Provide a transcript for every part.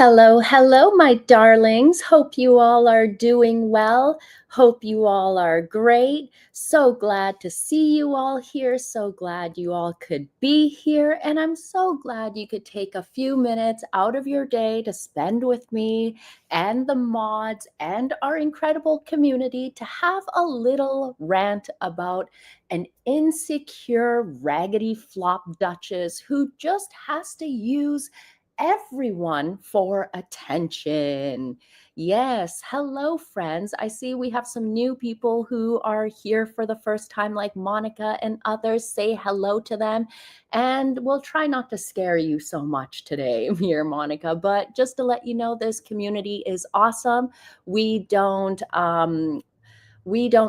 Hello, hello, my darlings. Hope you all are doing well. Hope you all are great. So glad to see you all here. So glad you all could be here. And I'm so glad you could take a few minutes out of your day to spend with me and the mods and our incredible community to have a little rant about an insecure, raggedy flop duchess who just has to use everyone for attention. Yes. Hello, friends. I see we have some new people who are here for the first time, like Monica and others. Say hello to them. And we'll try not to scare you so much today, here, Monica. But just to let you know, this community is awesome. We don't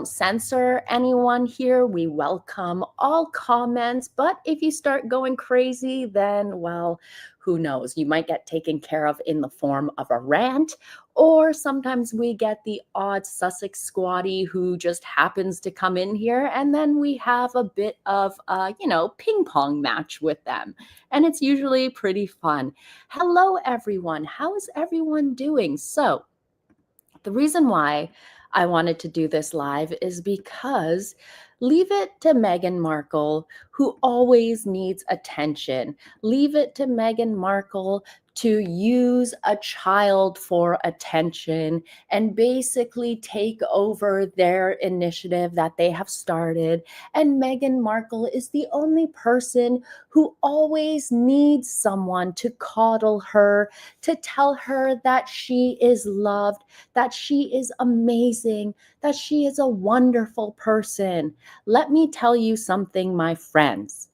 censor anyone here. We welcome all comments. But if you start going crazy, then, well, who knows? You might get taken care of in the form of a rant, or sometimes we get the odd Sussex squatty who just happens to come in here, and then we have a bit of ping pong match with them. And it's usually pretty fun. Hello, everyone. How is everyone doing? So, the reason why I wanted to do this live is because leave it to Meghan Markle, who always needs attention. Leave it to Meghan Markle to use a child for attention and basically take over their initiative that they have started. And Meghan Markle is the only person who always needs someone to coddle her, to tell her that she is loved, that she is amazing, that she is a wonderful person. Let me tell you something, my friends.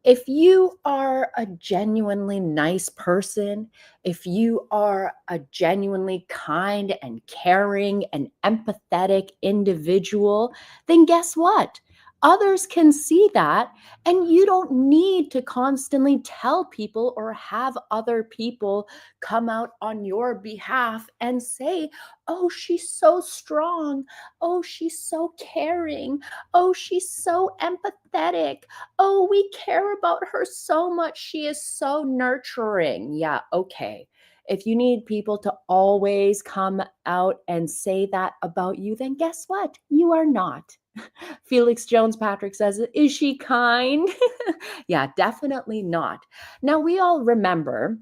If you are a genuinely nice person, if you are a genuinely kind and caring and empathetic individual, then guess what? Others can see that, and you don't need to constantly tell people or have other people come out on your behalf and say, oh, she's so strong. Oh, she's so caring. Oh, she's so empathetic. Oh, we care about her so much. She is so nurturing. Yeah, okay. If you need people to always come out and say that about you, then guess what? You are not. Felix Jones Patrick says, is she kind? Yeah, definitely not. Now, we all remember.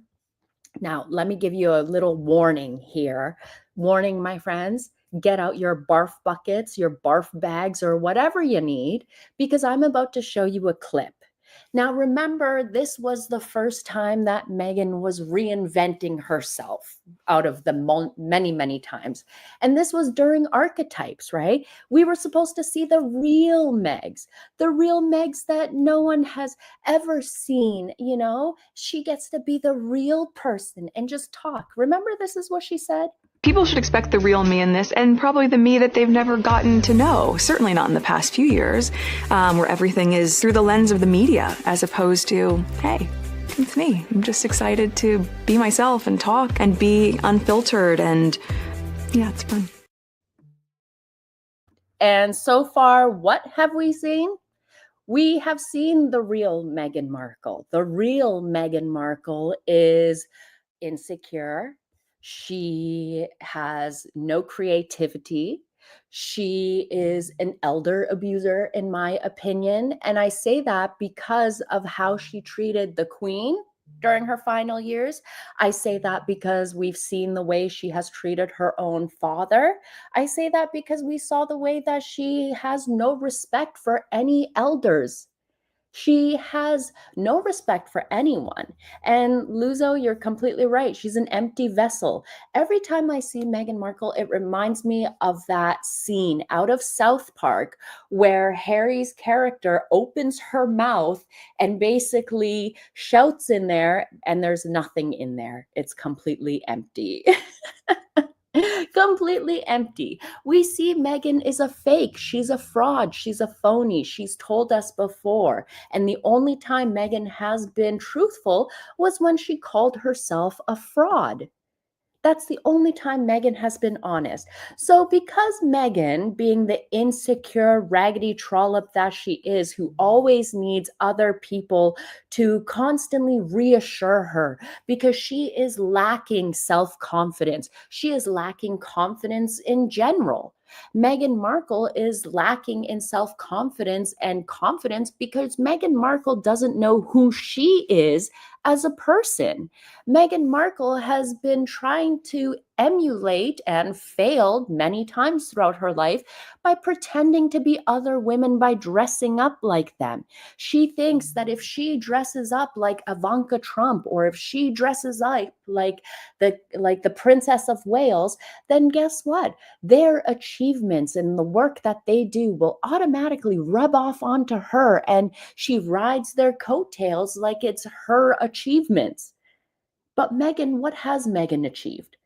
Now, let me give you a little warning here. Warning, my friends, get out your barf buckets, your barf bags, or whatever you need, because I'm about to show you a clip. Now, remember, this was the first time that Meghan was reinventing herself out of the many, many times. And this was during archetypes, right? We were supposed to see the real Megs that no one has ever seen. She gets to be the real person and just talk. Remember, this is what she said. People should expect the real me in this, and probably the me that they've never gotten to know. Certainly not in the past few years, where everything is through the lens of the media, as opposed to, hey, it's me. I'm just excited to be myself and talk and be unfiltered, and yeah, it's fun. And so far, what have we seen? We have seen the real Meghan Markle. The real Meghan Markle is insecure. She has no creativity. She is an elder abuser, in my opinion. And I say that because of how she treated the Queen during her final years. I say that because we've seen the way she has treated her own father. I say that because we saw the way that she has no respect for any elders. She has no respect for anyone. And Luzo, you're completely right. She's an empty vessel. Every time I see Meghan Markle, it reminds me of that scene out of South Park where Harry's character opens her mouth and basically shouts in there, and there's nothing in there. It's completely empty. Completely empty. We see Meghan is a fake. She's a fraud. She's a phony. She's told us before. And the only time Meghan has been truthful was when she called herself a fraud. That's the only time Meghan has been honest. So, because Meghan, being the insecure, raggedy trollop that she is, who always needs other people to constantly reassure her, because she is lacking self confidence, she is lacking confidence in general. Meghan Markle is lacking in self confidence and confidence because Meghan Markle doesn't know who she is as a person. Meghan Markle has been trying to emulate and failed many times throughout her life by pretending to be other women by dressing up like them. She thinks that if she dresses up like Ivanka Trump or if she dresses up like the Princess of Wales, then guess what? Their achievements and the work that they do will automatically rub off onto her, and she rides their coattails like it's her achievements. But Meghan, what has Meghan achieved?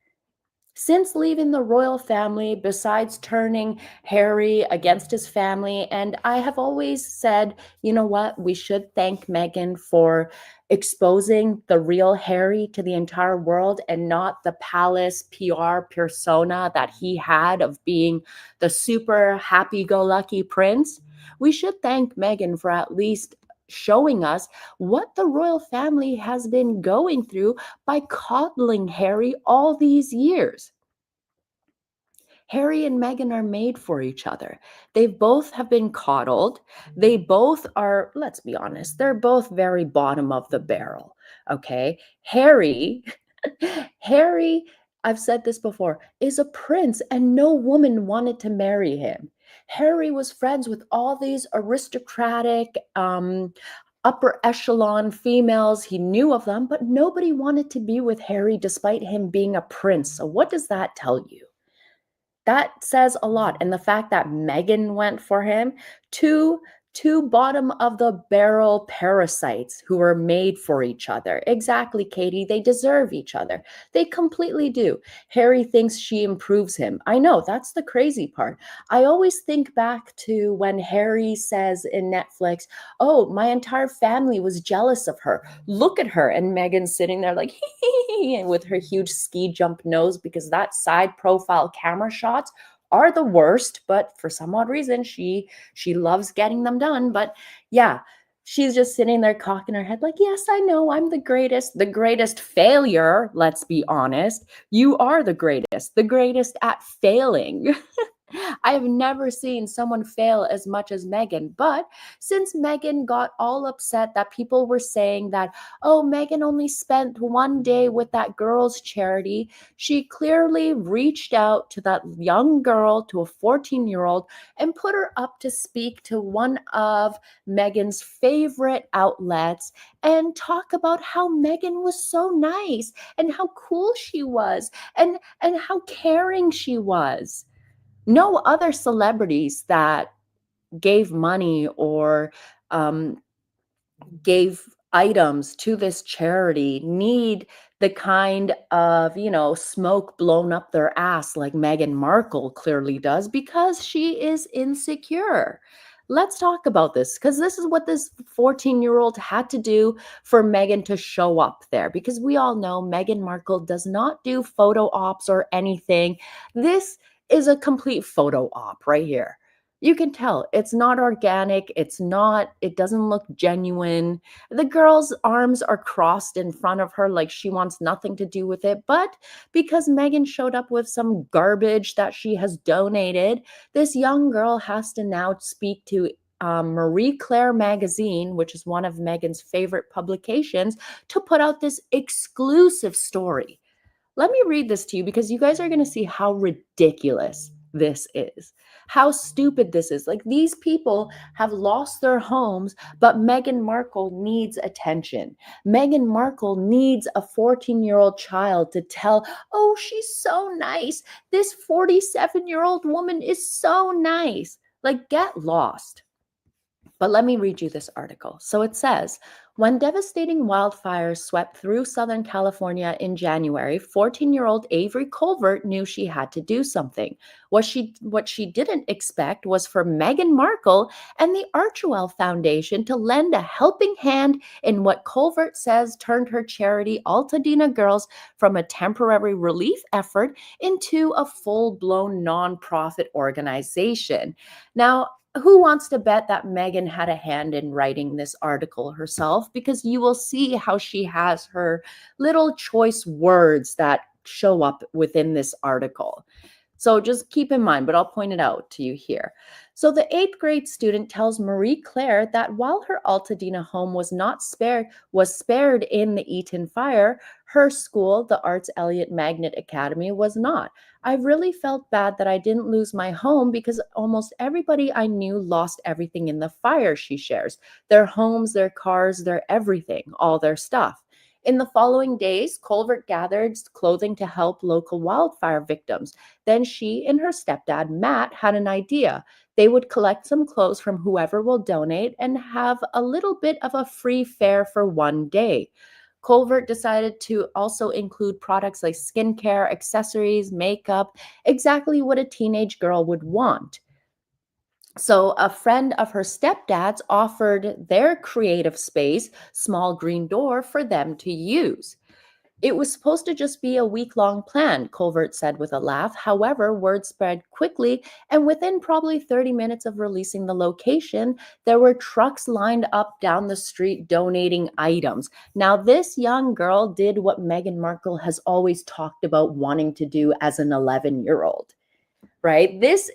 Since leaving the royal family, besides turning Harry against his family, and I have always said, you know what, we should thank Meghan for exposing the real Harry to the entire world and not the palace PR persona that he had of being the super happy go lucky prince. We should thank Meghan for at least showing us what the royal family has been going through by coddling Harry all these years. Harry and Meghan are made for each other. They both have been coddled. They both are, let's be honest, they're both very bottom of the barrel. Okay. Harry, I've said this before, is a prince and no woman wanted to marry him. Harry was friends with all these aristocratic, upper echelon females. He knew of them, but nobody wanted to be with Harry despite him being a prince. So, what does that tell you? That says a lot. And the fact that Meghan went for him, two two bottom of the barrel parasites who are made for each other. Exactly, Katie. They deserve each other. They completely do. Harry thinks she improves him. I know, that's the crazy part. I always think back to when Harry says in Netflix, "Oh, my entire family was jealous of her. Look at her." And Meghan's sitting there like, and with her huge ski jump nose, because that side profile camera shots are the worst, but for some odd reason she loves getting them done. But yeah, she's just sitting there cocking her head like, "Yes, I know, I'm the greatest failure, let's be honest. You are the greatest at failing." I have never seen someone fail as much as Meghan. But since Meghan got all upset that people were saying that, "Oh, Meghan only spent one day with that girl's charity," she clearly reached out to that young girl, to a 14-year-old, and put her up to speak to one of Meghan's favorite outlets and talk about how Meghan was so nice and how cool she was and how caring she was. No other celebrities that gave money or um, gave items to this charity need the kind of, smoke blown up their ass like Meghan Markle clearly does because she is insecure. Let's talk about this because this is what this 14-year-old had to do for Meghan to show up there, because we all know Meghan Markle does not do photo ops or anything. This is a complete photo op right here. You can tell it's not organic. It doesn't look genuine. The girl's arms are crossed in front of her like she wants nothing to do with it. But because Meghan showed up with some garbage that she has donated, this young girl has to now speak to Marie Claire magazine, which is one of Meghan's favorite publications, to put out this exclusive story. Let me read this to you because you guys are going to see how ridiculous this is. How stupid this is. Like, these people have lost their homes, but Meghan Markle needs attention. Meghan Markle needs a 14-year-old child to tell, "Oh, she's so nice. This 47-year-old woman is so nice." Like, get lost. But let me read you this article. So it says, when devastating wildfires swept through Southern California in January, 14-year-old Avery Colvert knew she had to do something. What she didn't expect was for Meghan Markle and the Archewell Foundation to lend a helping hand in what Colvert says turned her charity Altadena Girls from a temporary relief effort into a full-blown nonprofit organization. Now, who wants to bet that Meghan had a hand in writing this article herself? Because you will see how she has her little choice words that show up within this article. So just keep in mind, but I'll point it out to you here. So the 8th grade student tells Marie Claire that while her Altadena home was spared in the Eaton fire, her school, the Arts Elliott Magnet Academy, was not. I really felt bad that I didn't lose my home because almost everybody I knew lost everything in the fire, she shares. Their homes, their cars, their everything, all their stuff. In the following days, Colvert gathered clothing to help local wildfire victims. Then she and her stepdad, Matt, had an idea. They would collect some clothes from whoever will donate and have a little bit of a free fare for one day. Colvert decided to also include products like skincare, accessories, makeup, exactly what a teenage girl would want. So, a friend of her stepdad's offered their creative space, Small Green Door, for them to use. It was supposed to just be a week-long plan, Colvert said with a laugh. However, word spread quickly, and within probably 30 minutes of releasing the location, there were trucks lined up down the street donating items. Now, this young girl did what Meghan Markle has always talked about wanting to do as an 11-year-old. Right? This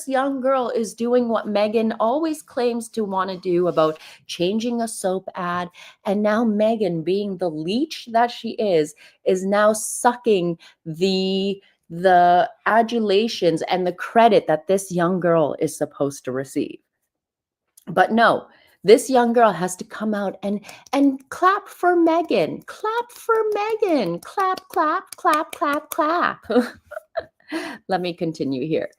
young girl is doing what Meghan always claims to want to do about changing a soap ad. And now Meghan, being the leech that she is now sucking the adulations and the credit that this young girl is supposed to receive. But no, this young girl has to come out and clap for Meghan. Clap for Meghan. Clap, clap, clap, clap, clap. Let me continue here.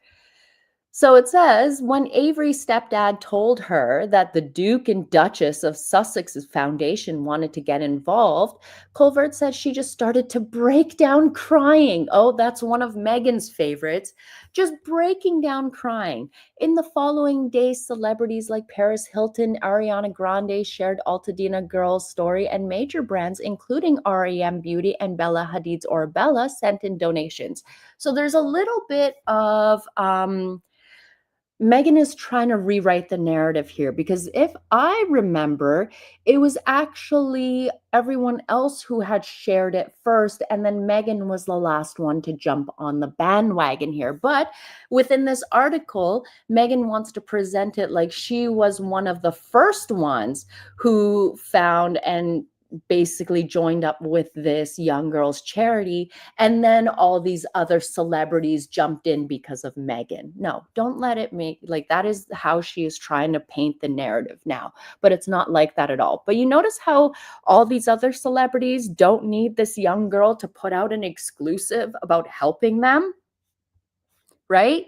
So it says, when Avery's stepdad told her that the Duke and Duchess of Sussex's foundation wanted to get involved, Colvert said she just started to break down crying. Oh, that's one of Meghan's favorites. Just breaking down crying. In the following days, celebrities like Paris Hilton, Ariana Grande shared Altadena Girls' story, and major brands, including REM Beauty and Bella Hadid's Orbella, sent in donations. So there's a little bit of Meghan is trying to rewrite the narrative here, because if I remember, it was actually everyone else who had shared it first, and then Meghan was the last one to jump on the bandwagon here. But within this article, Meghan wants to present it like she was one of the first ones who found and basically joined up with this young girl's charity, and then all these other celebrities jumped in because of Meghan. No, don't let it make like that is how she is trying to paint the narrative now, but it's not like that at all. But you notice how all these other celebrities don't need this young girl to put out an exclusive about helping them, right?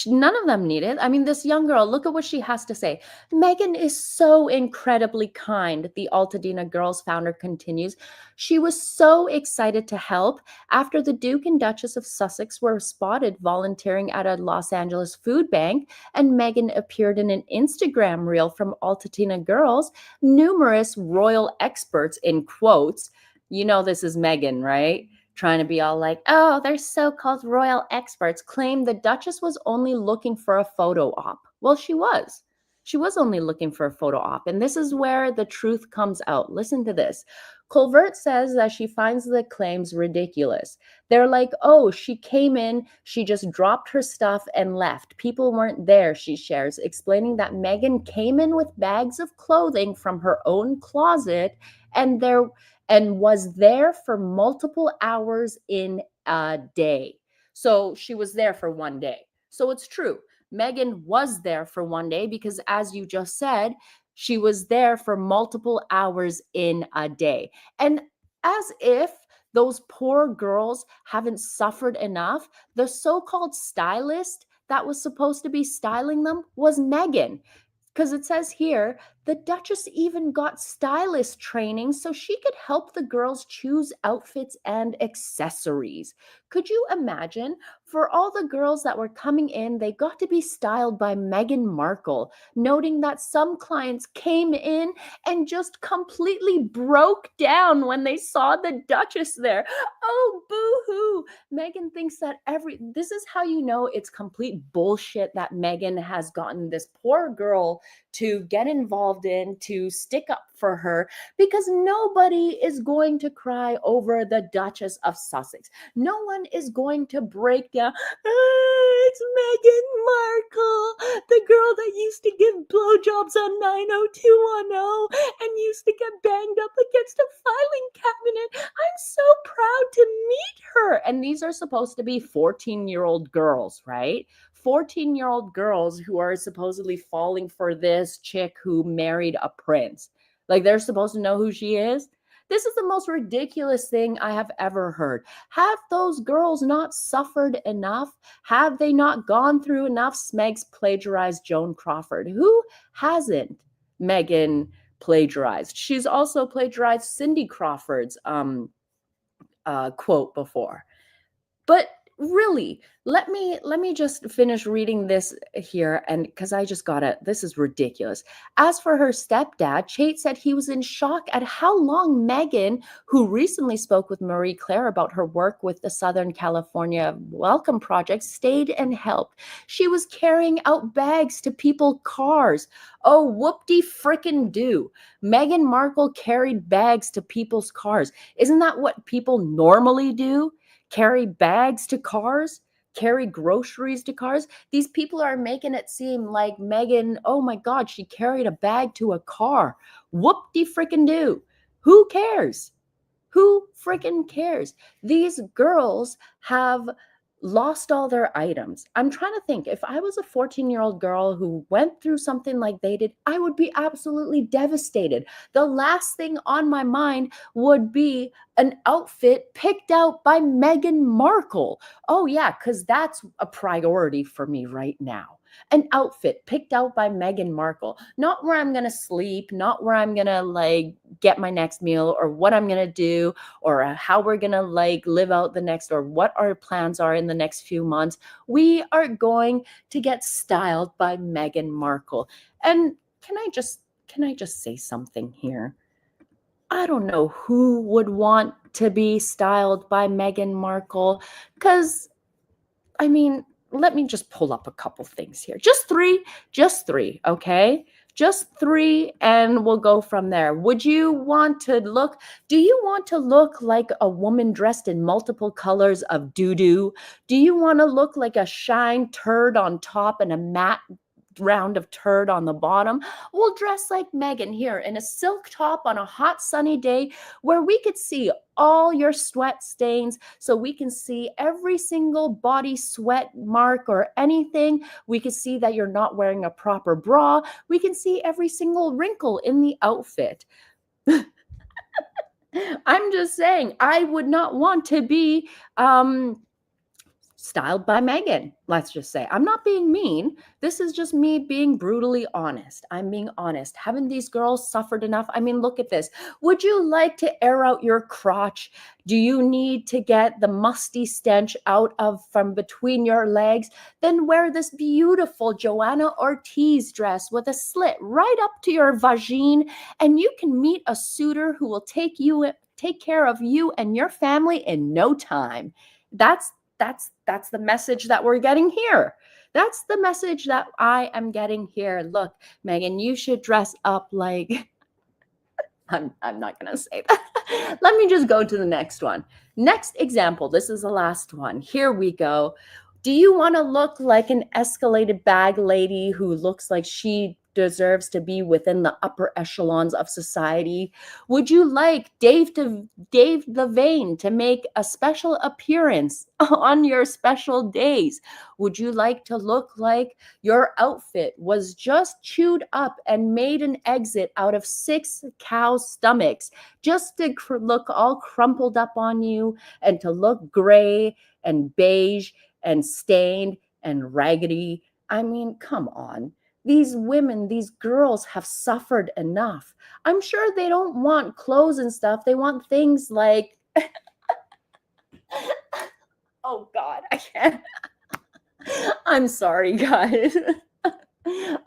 None of them need it. I mean, this young girl, look at what she has to say. Meghan is so incredibly kind, the Altadena Girls founder continues. She was so excited to help. After the Duke and Duchess of Sussex were spotted volunteering at a Los Angeles food bank, and Meghan appeared in an Instagram reel from Altadena Girls, numerous royal experts, in quotes, you know this is Meghan, right? Trying to be all like, oh, they're so-called royal experts, claimed the Duchess was only looking for a photo op. Well, she was. She was only looking for a photo op. And this is where the truth comes out. Listen to this. Colvert says that she finds the claims ridiculous. They're like, oh, she came in, she just dropped her stuff and left. People weren't there, she shares, explaining that Meghan came in with bags of clothing from her own closet and was there for multiple hours in a day. So she was there for one day. So it's true. Meghan was there for one day because, as you just said, she was there for multiple hours in a day. And as if those poor girls haven't suffered enough, the so-called stylist that was supposed to be styling them was Meghan. Because it says here, the Duchess even got stylist training so she could help the girls choose outfits and accessories. Could you imagine? For all the girls that were coming in, they got to be styled by Meghan Markle, noting that some clients came in and just completely broke down when they saw the Duchess there. Oh, boo-hoo. Meghan thinks that this is how you know it's complete bullshit that Meghan has gotten this poor girl to get involved in, to stick up for her, because nobody is going to cry over the Duchess of Sussex. No one is going to break down. It's Meghan Markle, the girl that used to give blowjobs on 90210 and used to get banged up against a filing cabinet. I'm so proud to meet her. And these are supposed to be 14-year-old girls, right? 14-year-old girls who are supposedly falling for this chick who married a prince. Like, they're supposed to know who she is. This is the most ridiculous thing I have ever heard. Have those girls not suffered enough? Have they not gone through enough? Smegs plagiarized Joan Crawford. Who hasn't Meghan plagiarized? She's also plagiarized Cindy Crawford's quote before. But really, let me just finish reading this here, and because I just got it, this is ridiculous. As for her stepdad, Chait said he was in shock at how long Meghan, who recently spoke with Marie Claire about her work with the Southern California Welcome Project, stayed and helped. She was carrying out bags to people's cars. Oh, whoop-de frickin' do. Meghan Markle carried bags to people's cars. Isn't that what people normally do? Carry bags to cars, carry groceries to cars. These people are making it seem like Meghan, oh my God, she carried a bag to a car. Whoop-de frickin' do. Who cares? Who frickin' cares? These girls have lost all their items. I'm trying to think, if I was a 14-year-old girl who went through something like they did, I would be absolutely devastated. The last thing on my mind would be an outfit picked out by Meghan Markle. Oh yeah, because that's a priority for me right now. An outfit picked out by Meghan Markle, not where I'm gonna sleep, not where I'm gonna like get my next meal, or what I'm gonna do, or how we're gonna like live out the next, or what our plans are in the next few months. We are going to get styled by Meghan Markle. And can I just say something here? I don't know who would want to be styled by Meghan Markle, because I mean, let me just pull up a couple things here. Just three, okay? Just three, and we'll go from there. Do you want to look like a woman dressed in multiple colors of doo-doo? Do you want to look like a shine turd on top and a matte round of turd on the bottom? We'll dress like Meghan here in a silk top on a hot sunny day where we could see all your sweat stains, so we can see every single body sweat mark or anything. We can see that you're not wearing a proper bra. We can see every single wrinkle in the outfit. I'm just saying, I would not want to be styled by Meghan, let's just say. I'm not being mean. This is just me being brutally honest. I'm being honest. Haven't these girls suffered enough? I mean, look at this. Would you like to air out your crotch? Do you need to get the musty stench out of from between your legs? Then wear this beautiful Joanna Ortiz dress with a slit right up to your vagine, and you can meet a suitor who will take care of you and your family in no time. That's the message that we're getting here. That's the message that I am getting here. Look, Meghan, you should dress up like I'm not going to say that. Let me just go to the next one. Next example. This is the last one. Here we go. Do you want to look like an escalated bag lady who looks like she deserves to be within the upper echelons of society? Would you like Dave Levain to make a special appearance on your special days? Would you like to look like your outfit was just chewed up and made an exit out of 6 cow stomachs just to look all crumpled up on you and to look gray and beige and stained and raggedy? I mean, come on. These women, these girls have suffered enough. I'm sure they don't want clothes and stuff. They want things like, oh God, I can't. I'm sorry, guys.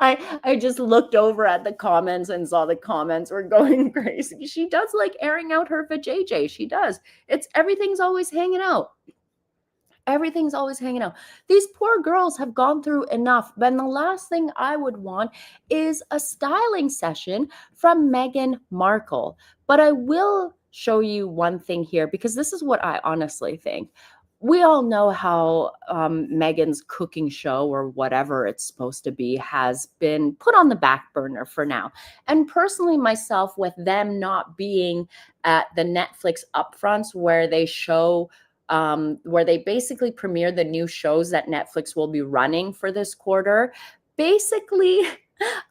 I just looked over at the comments and saw the comments were going crazy. She does like airing out her vajayjay. She does. It's everything's always hanging out. Everything's always hanging out. These poor girls have gone through enough. But the last thing I would want is a styling session from Meghan Markle. But I will show you one thing here because this is what I honestly think. We all know how Meghan's cooking show or whatever it's supposed to be has been put on the back burner for now. And personally, myself, with them not being at the Netflix upfronts where they basically premiere the new shows that Netflix will be running for this quarter. Basically,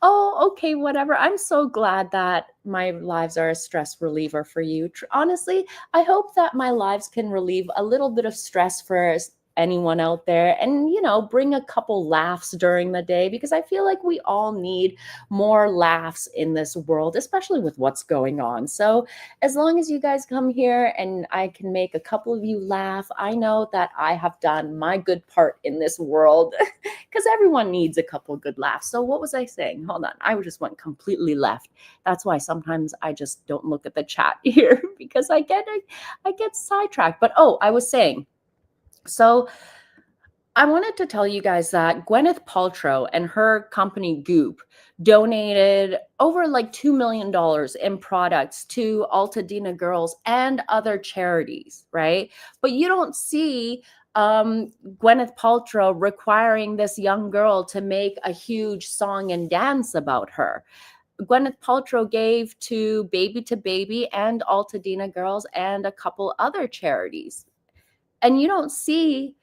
oh, okay, whatever. I'm so glad that my lives are a stress reliever for you. Honestly, I hope that my lives can relieve a little bit of stress for anyone out there and, bring a couple laughs during the day because I feel like we all need more laughs in this world, especially with what's going on. So as long as you guys come here and I can make a couple of you laugh, I know that I have done my good part in this world because everyone needs a couple good laughs. So what was I saying? Hold on. I just went completely left. That's why sometimes I just don't look at the chat here because I get sidetracked. But I was saying, so I wanted to tell you guys that Gwyneth Paltrow and her company Goop donated over like $2 million in products to Altadena Girls and other charities, right? But you don't see Gwyneth Paltrow requiring this young girl to make a huge song and dance about her. Gwyneth Paltrow gave to Baby and Altadena Girls and a couple other charities. And you don't see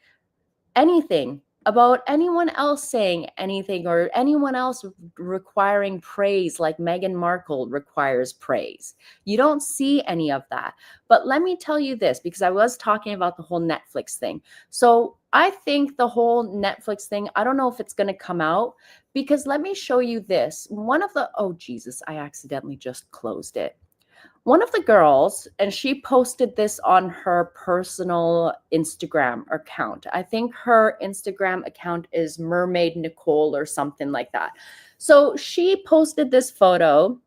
anything about anyone else saying anything or anyone else requiring praise like Meghan Markle requires praise. You don't see any of that. But let me tell you this, because I was talking about the whole Netflix thing. So I think the whole Netflix thing, I don't know if it's going to come out because let me show you this. Oh Jesus, I accidentally just closed it. One of the girls, and she posted this on her personal Instagram account. I think her Instagram account is Mermaid Nicole or something like that. So she posted this photo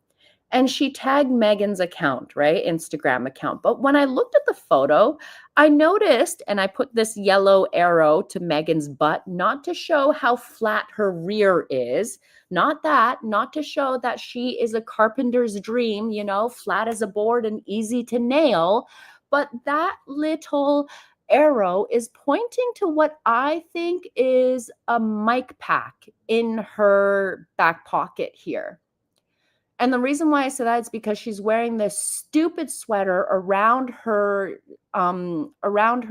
and she tagged Meghan's account, right? Instagram account. But when I looked at the photo, I noticed, and I put this yellow arrow to Meghan's butt, not to show how flat her rear is, not to show that she is a carpenter's dream, flat as a board and easy to nail, but that little arrow is pointing to what I think is a mic pack in her back pocket here. And the reason why I say that is because she's wearing this stupid sweater around her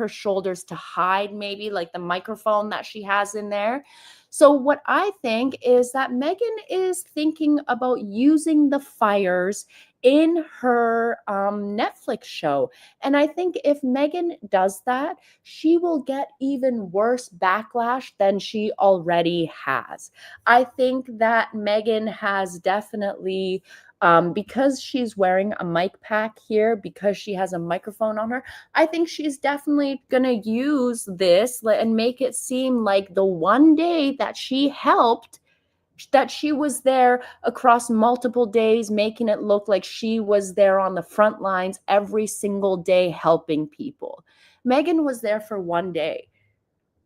shoulders to hide maybe like the microphone that she has in there. So what I think is that Meghan is thinking about using the fires in her Netflix show. And I think if Meghan does that, she will get even worse backlash than she already has. I think that Meghan has definitely, because she's wearing a mic pack here, because she has a microphone on her, I think she's definitely going to use this and make it seem like the one day that she helped, that she was there across multiple days, making it look like she was there on the front lines every single day helping people. Meghan was there for one day.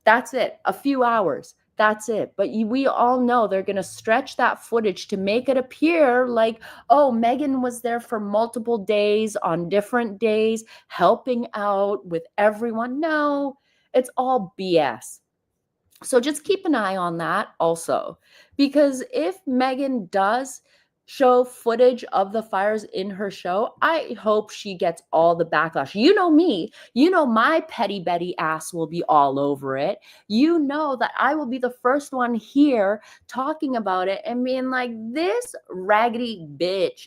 That's it. A few hours. That's it. But we all know they're going to stretch that footage to make it appear like, oh, Meghan was there for multiple days on different days, helping out with everyone. No, it's all BS. So just keep an eye on that also, because if Meghan does show footage of the fires in her show, I hope she gets all the backlash. You know me, my petty Betty ass will be all over it. You know that I will be the first one here talking about it and being like, this raggedy bitch.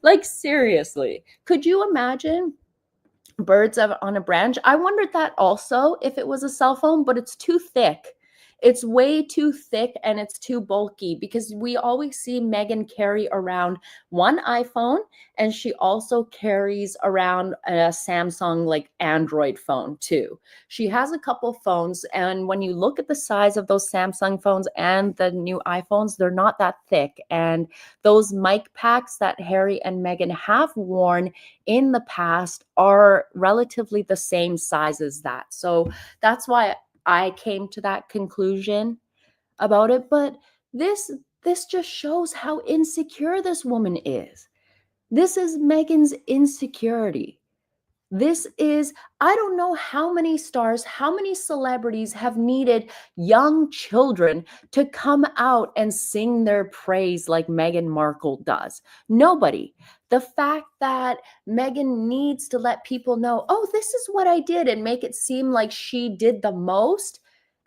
Like, seriously, could you imagine birds on a branch? I wondered that also if it was a cell phone, but it's too thick. It's way too thick and it's too bulky, because we always see Meghan carry around one iPhone, and she also carries around a Samsung like Android phone too. She has a couple phones, and when you look at the size of those Samsung phones and the new iPhones, they're not that thick. And those mic packs that Harry and Meghan have worn in the past are relatively the same size as that. So that's why I came to that conclusion about it. But this just shows how insecure this woman is. This is Meghan's insecurity. This is, I don't know how many stars, how many celebrities have needed young children to come out and sing their praise like Meghan Markle does. Nobody. The fact that Meghan needs to let people know, oh, this is what I did, and make it seem like she did the most,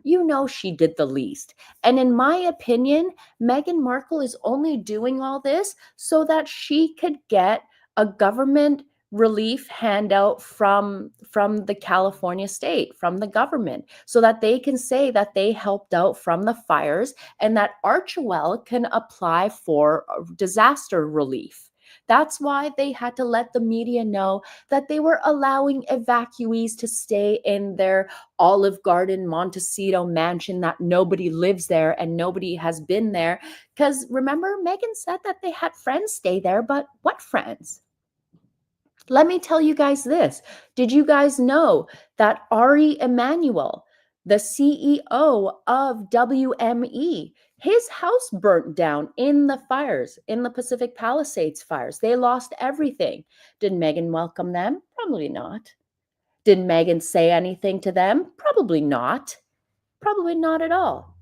you know, she did the least. And in my opinion, Meghan Markle is only doing all this so that she could get a government relief handout from the California state, from the government, so that they can say that they helped out from the fires, and that Archewell can apply for disaster relief. That's why they had to let the media know that they were allowing evacuees to stay in their Olive Garden Montecito mansion, that nobody lives there and nobody has been there. Because remember, Meghan said that they had friends stay there, but what friends? Let me tell you guys this. Did you guys know that Ari Emanuel, the CEO of WME, his house burnt down in the fires, in the Pacific Palisades fires? They lost everything. Did Meghan welcome them? Probably not. Did Meghan say anything to them? Probably not. Probably not at all.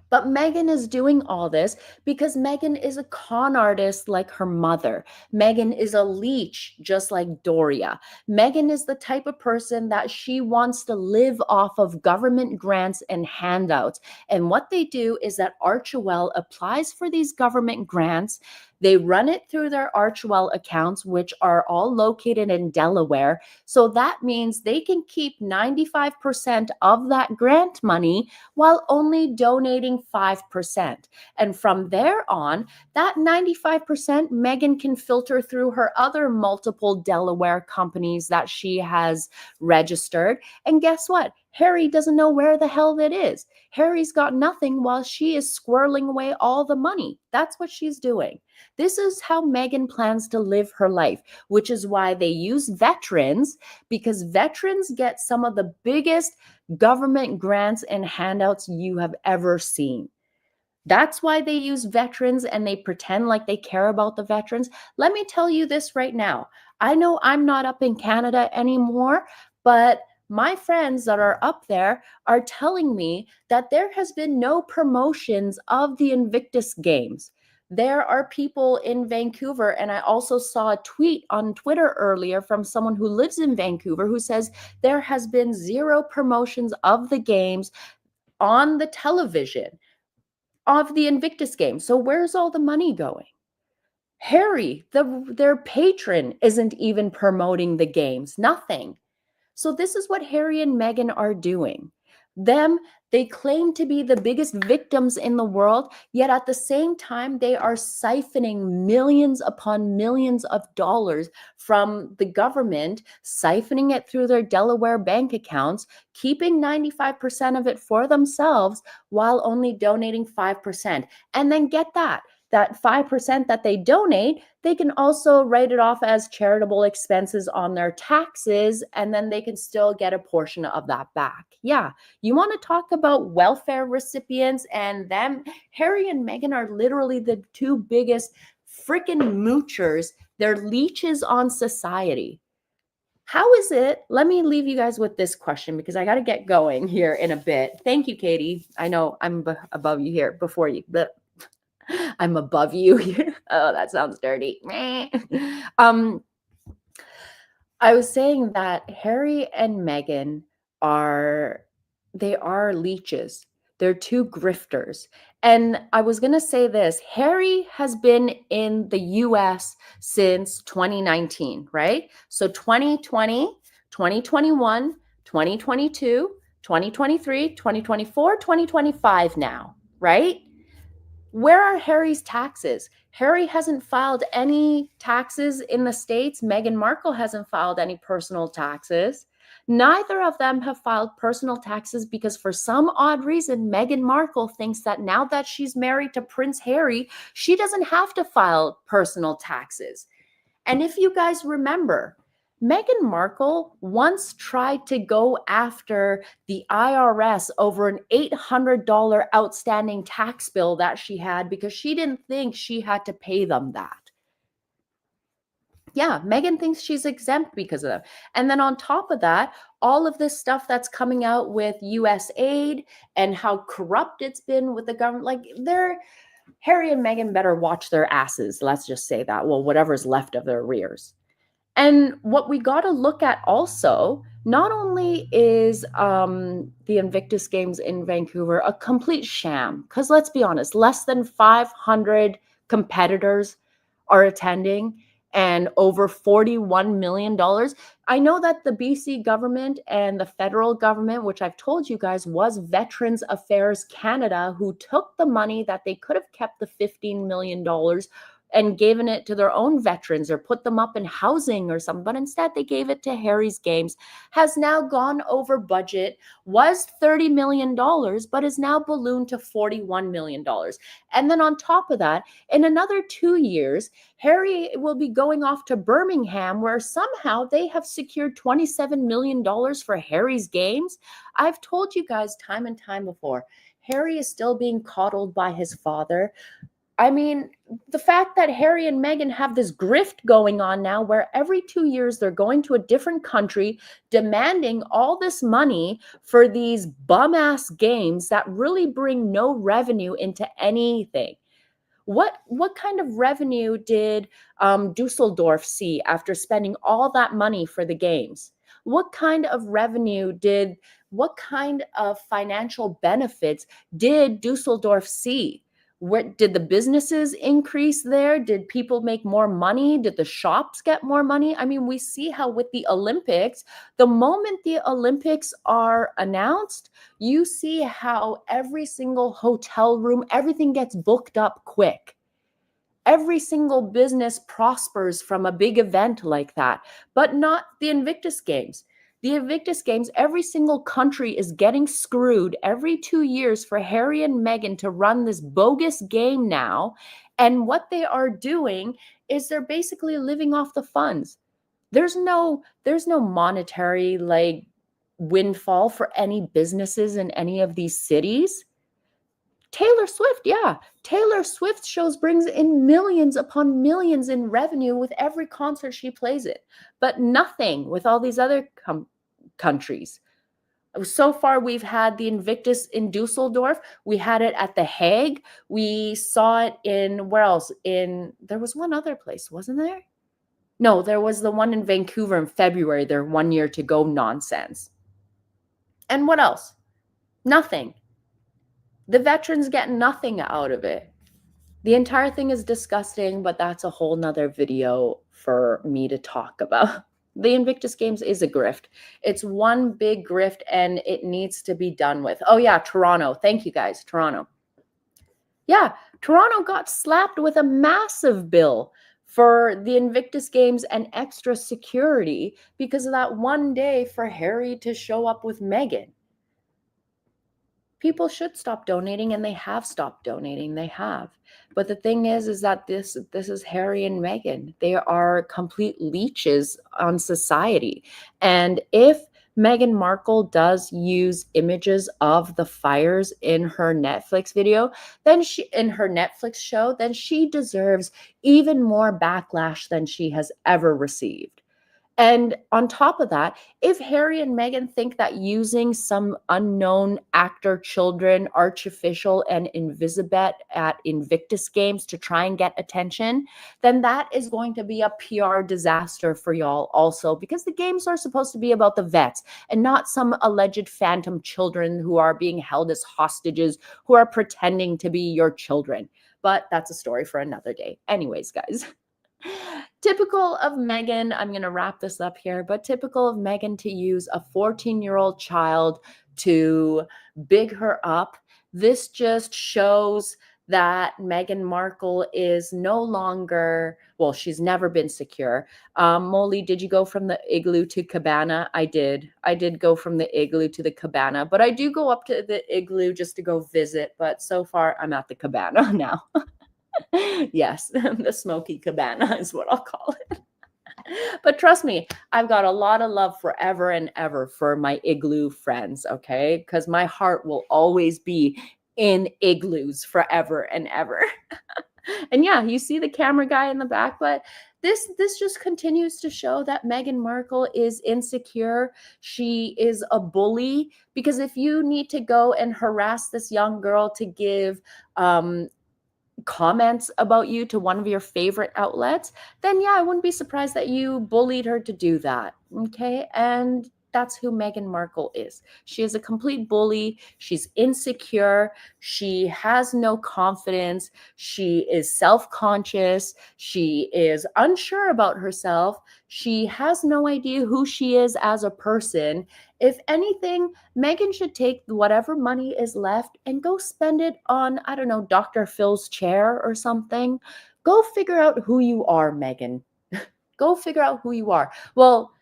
But Meghan is doing all this because Meghan is a con artist like her mother. Meghan is a leech just like Doria. Meghan is the type of person that she wants to live off of government grants and handouts. And what they do is that Archewell applies for these government grants. They run it through their Archewell accounts, which are all located in Delaware. So that means they can keep 95% of that grant money while only donating 5%. And from there on, that 95% Meghan can filter through her other multiple Delaware companies that she has registered. And guess what? Harry doesn't know where the hell that is. Harry's got nothing while she is squirreling away all the money. That's what she's doing. This is how Meghan plans to live her life, which is why they use veterans, because veterans get some of the biggest government grants and handouts you have ever seen. That's why they use veterans and they pretend like they care about the veterans. Let me tell you this right now. I know I'm not up in Canada anymore, but my friends that are up there are telling me that there has been no promotions of the Invictus Games. There are people in Vancouver, and I also saw a tweet on Twitter earlier from someone who lives in Vancouver who says there has been zero promotions of the games on the television of the Invictus Games. So where's all the money going? Harry, their patron, isn't even promoting the games. Nothing. So this is what Harry and Meghan are doing. They claim to be the biggest victims in the world, yet at the same time, they are siphoning millions upon millions of dollars from the government, siphoning it through their Delaware bank accounts, keeping 95% of it for themselves while only donating 5%. And then get that 5% that they donate, they can also write it off as charitable expenses on their taxes, and then they can still get a portion of that back. Yeah, you want to talk about welfare recipients and them? Harry and Meghan are literally the two biggest freaking moochers. They're leeches on society. How is it? Let me leave you guys with this question because I got to get going here in a bit. Thank you, Katie. I know I'm above you here before you, but I'm above you here. Oh, that sounds dirty. I was saying that Harry and Meghan are leeches. They're two grifters. And I was going to say this. Harry has been in the US since 2019, right? So 2020, 2021, 2022, 2023, 2024, 2025 now, right? Where are Harry's taxes? Harry hasn't filed any taxes in the States. Meghan Markle hasn't filed any personal taxes. Neither of them have filed personal taxes because for some odd reason, Meghan Markle thinks that now that she's married to Prince Harry, she doesn't have to file personal taxes. And if you guys remember, Meghan Markle once tried to go after the IRS over an $800 outstanding tax bill that she had because she didn't think she had to pay them that. Yeah, Meghan thinks she's exempt because of them. And then on top of that, all of this stuff that's coming out with US aid and how corrupt it's been with the government, like Harry and Meghan better watch their asses. Let's just say that. Well, whatever's left of their rears. And what we got to look at also, not only is the Invictus Games in Vancouver a complete sham, because let's be honest, less than 500 competitors are attending and over $41 million. I know that the BC government and the federal government, which I've told you guys was Veterans Affairs Canada, who took the money that they could have kept the $15 million and given it to their own veterans or put them up in housing or something, but instead they gave it to Harry's Games, has now gone over budget, was $30 million, but is now ballooned to $41 million. And then on top of that, in another 2 years, Harry will be going off to Birmingham, where somehow they have secured $27 million for Harry's Games. I've told you guys time and time before, Harry is still being coddled by his father. I mean, the fact that Harry and Meghan have this grift going on now where every 2 years they're going to a different country demanding all this money for these bum-ass games that really bring no revenue into anything. What kind of revenue did Dusseldorf see after spending all that money for the games? What kind of financial benefits did Dusseldorf see? What did the businesses increase there? Did people make more money? Did the shops get more money? I mean, we see how with the Olympics, the moment the Olympics are announced, you see how every single hotel room, everything gets booked up quick. Every single business prospers from a big event like that, but not the Invictus Games. The Invictus Games, every single country is getting screwed every 2 years for Harry and Meghan to run this bogus game now. And what they are doing is they're basically living off the funds. There's no monetary windfall for any businesses in any of these cities. Taylor Swift, yeah. Taylor Swift shows brings in millions upon millions in revenue with every concert she plays it, but nothing with all these other countries. So far, we've had the Invictus in Dusseldorf. We had it at The Hague. We saw it in, where else? There was one other place, wasn't there? No, there was the one in Vancouver in February, their 1 year to go nonsense. And what else? Nothing. The veterans get nothing out of it. The entire thing is disgusting, but that's a whole nother video for me to talk about. The Invictus Games is a grift. It's one big grift and it needs to be done with. Oh yeah, Toronto. Thank you guys, Toronto. Yeah, Toronto got slapped with a massive bill for the Invictus Games and extra security because of that one day for Harry to show up with Meghan. People should stop donating, and they have stopped donating. They have. But the thing is that this is Harry and Meghan. They are complete leeches on society. And if Meghan Markle does use images of the fires in her Netflix video, in her Netflix show, then she deserves even more backlash than she has ever received. And on top of that, if Harry and Meghan think that using some unknown actor children, artificial and Invisibet at Invictus Games to try and get attention, then that is going to be a PR disaster for y'all also, because the games are supposed to be about the vets and not some alleged phantom children who are being held as hostages who are pretending to be your children. But that's a story for another day. Anyways, guys. Typical of Meghan, I'm going to wrap this up here, but typical of Meghan to use a 14-year-old child to big her up. This just shows that Meghan Markle is no longer, well, she's never been secure. Molly, did you go from the igloo to cabana? I did. I did go from the igloo to the cabana, but I do go up to the igloo just to go visit. But so far, I'm at the cabana now. Yes, the smoky cabana is what I'll call it. But trust me, I've got a lot of love forever and ever for my igloo friends, okay? Because my heart will always be in igloos forever and ever. And yeah, you see the camera guy in the back, but this just continues to show that Meghan Markle is insecure. She is a bully, because if you need to go and harass this young girl to give comments about you to one of your favorite outlets, then yeah, I wouldn't be surprised that you bullied her to do that. Okay. And that's who Meghan Markle is. She is a complete bully. She's insecure. She has no confidence. She is self conscious. She is unsure about herself. She has no idea who she is as a person. If anything, Meghan should take whatever money is left and go spend it on, I don't know, Dr. Phil's chair or something. Go figure out who you are, Meghan. Go figure out who you are. Well,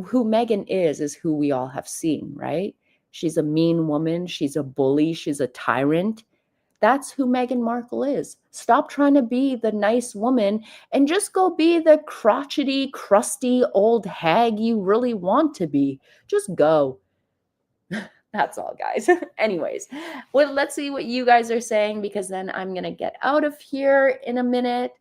who Meghan is who we all have seen, right? She's a mean woman. She's a bully. She's a tyrant. That's who Meghan Markle is. Stop trying to be the nice woman and just go be the crotchety, crusty old hag you really want to be. Just go. That's all, guys. Anyways, well, let's see what you guys are saying, because then I'm going to get out of here in a minute.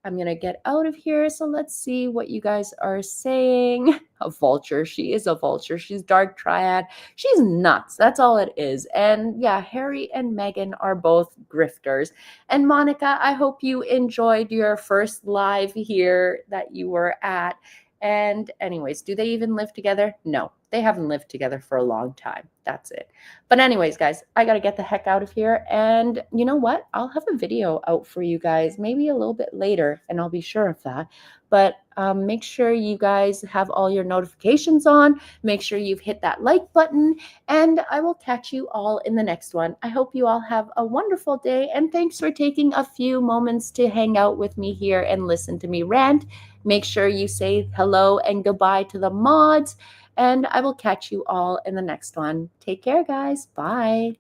I'm going to get out of here. So let's see what you guys are saying. A vulture. She is a vulture. She's dark triad. She's nuts. That's all it is. And yeah, Harry and Meghan are both grifters. And Monica, I hope you enjoyed your first live here that you were at. And anyways, do they even live together? No, they haven't lived together for a long time. That's it. But anyways, guys, I got to get the heck out of here. And you know what? I'll have a video out for you guys maybe a little bit later, and I'll be sure of that. But make sure you guys have all your notifications on. Make sure you've hit that like button, and I will catch you all in the next one. I hope you all have a wonderful day, and thanks for taking a few moments to hang out with me here and listen to me rant. Make sure you say hello and goodbye to the mods, and I will catch you all in the next one. Take care, guys. Bye.